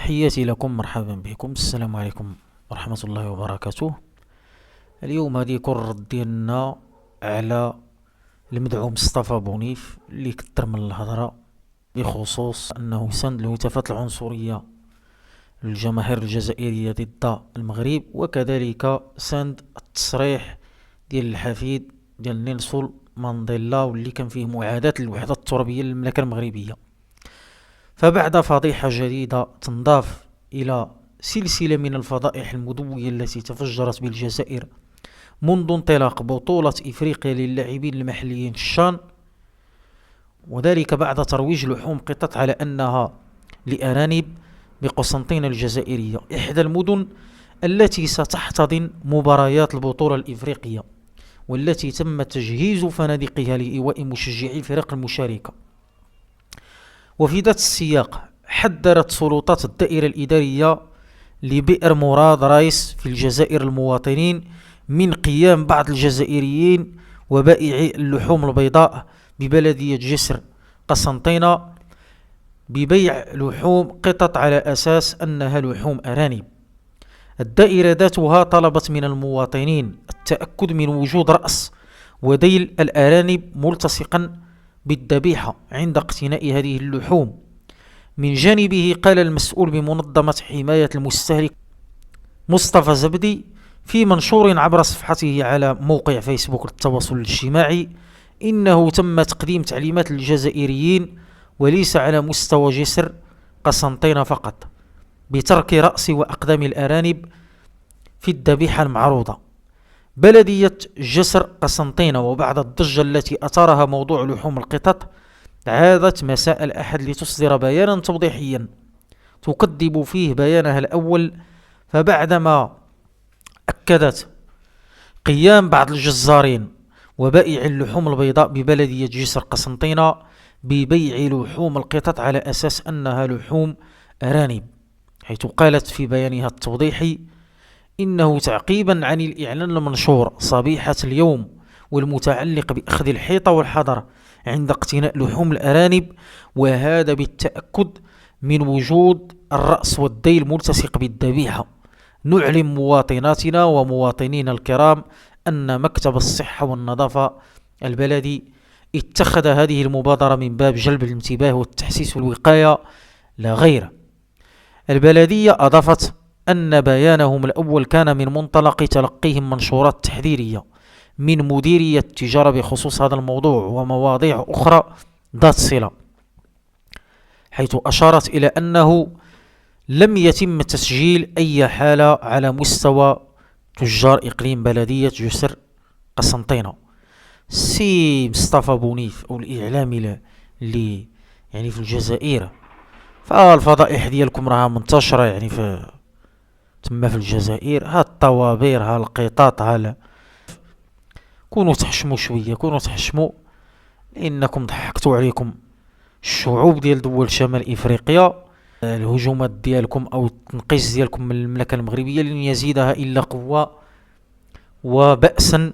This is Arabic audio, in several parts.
تحياتي لكم، مرحبا بكم. السلام عليكم ورحمة الله وبركاته. اليوم غادي يكون الرد ديالنا على المدعو مصطفى بونيف اللي كتر من الهضرة بخصوص أنه ساند الهتافات العنصرية للجماهير الجزائرية ضد المغرب، وكذلك ساند التصريح ديال الحفيد ديال نيلسون مانديلا واللي كان فيه معاداة للوحدة الترابية للمملكة المغربية. فبعد فضيحة جديدة تنضاف إلى سلسلة من الفضائح المدوية التي تفجرت بالجزائر منذ انطلاق بطولة إفريقيا للاعبين المحليين في الشان، وذلك بعد ترويج لحوم قطط على أنها لأرانب بقسنطينة الجزائرية، إحدى المدن التي ستحتضن مباريات البطولة الإفريقية، والتي تم تجهيز فنادقها لإيواء مشجعي الفرق المشاركة. وفي ذات السياق حذرت سلطات الدائرة الإدارية لبئر مراد رايس في الجزائر المواطنين من قيام بعض الجزائريين وبائعي اللحوم البيضاء ببلدية جسر قسنطينة ببيع لحوم قطط على أساس أنها لحوم أرانب. الدائرة ذاتها طلبت من المواطنين التأكد من وجود رأس وذيل الأرانب ملتصقا بالذبيحة عند اقتناء هذه اللحوم. من جانبه قال المسؤول بمنظمة حماية المستهلك مصطفى زبدي في منشور عبر صفحته على موقع فيسبوك للتواصل الاجتماعي إنه تم تقديم تعليمات للجزائريين وليس على مستوى جسر قسنطينة فقط بترك رأس وأقدام الأرانب في الذبيحة المعروضة. بلدية جسر قسنطينة وبعد الضجة التي أثارها موضوع لحوم القطط عادت مساء الأحد لتصدر بيانا توضيحيا تكذب فيه بيانها الأول، فبعدما أكدت قيام بعض الجزارين وبائع اللحوم البيضاء ببلدية جسر قسنطينة ببيع لحوم القطط على أساس أنها لحوم أرانب، حيث قالت في بيانها التوضيحي إنه تعقيبا عن الإعلان المنشور صبيحة اليوم والمتعلق بأخذ الحيطة والحذر عند اقتناء لحوم الأرانب، وهذا بالتأكد من وجود الرأس والذيل ملتصق بالذبيحة، نعلم مواطناتنا ومواطنينا الكرام أن مكتب الصحة والنظافة البلدي اتخذ هذه المبادرة من باب جلب الانتباه والتحسيس والوقاية لا غير. البلدية أضافت أن بيانهم الأول كان من منطلق تلقيهم منشورات تحذيرية من مديرية التجارة بخصوص هذا الموضوع ومواضيع أخرى ذات صلة، حيث أشارت إلى أنه لم يتم تسجيل أي حالة على مستوى تجار إقليم بلدية جسر قسنطينة. سي مصطفى بونيف أو الإعلامي اللي يعني في الجزائر، فالفضائح ديالكم راها منتشرة يعني في تما في الجزائر، ها الطوابير ها القطاط كونوا تحشموا شوية، كونوا تحشموا، لأنكم ضحكتوا عليكم الشعوب ديال دول شمال إفريقيا. الهجومات ديالكم أو التنقيص ديالكم من المملكة المغربية لن يزيدها إلا قوة وبأسا،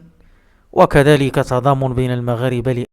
وكذلك تضامن بين المغاربة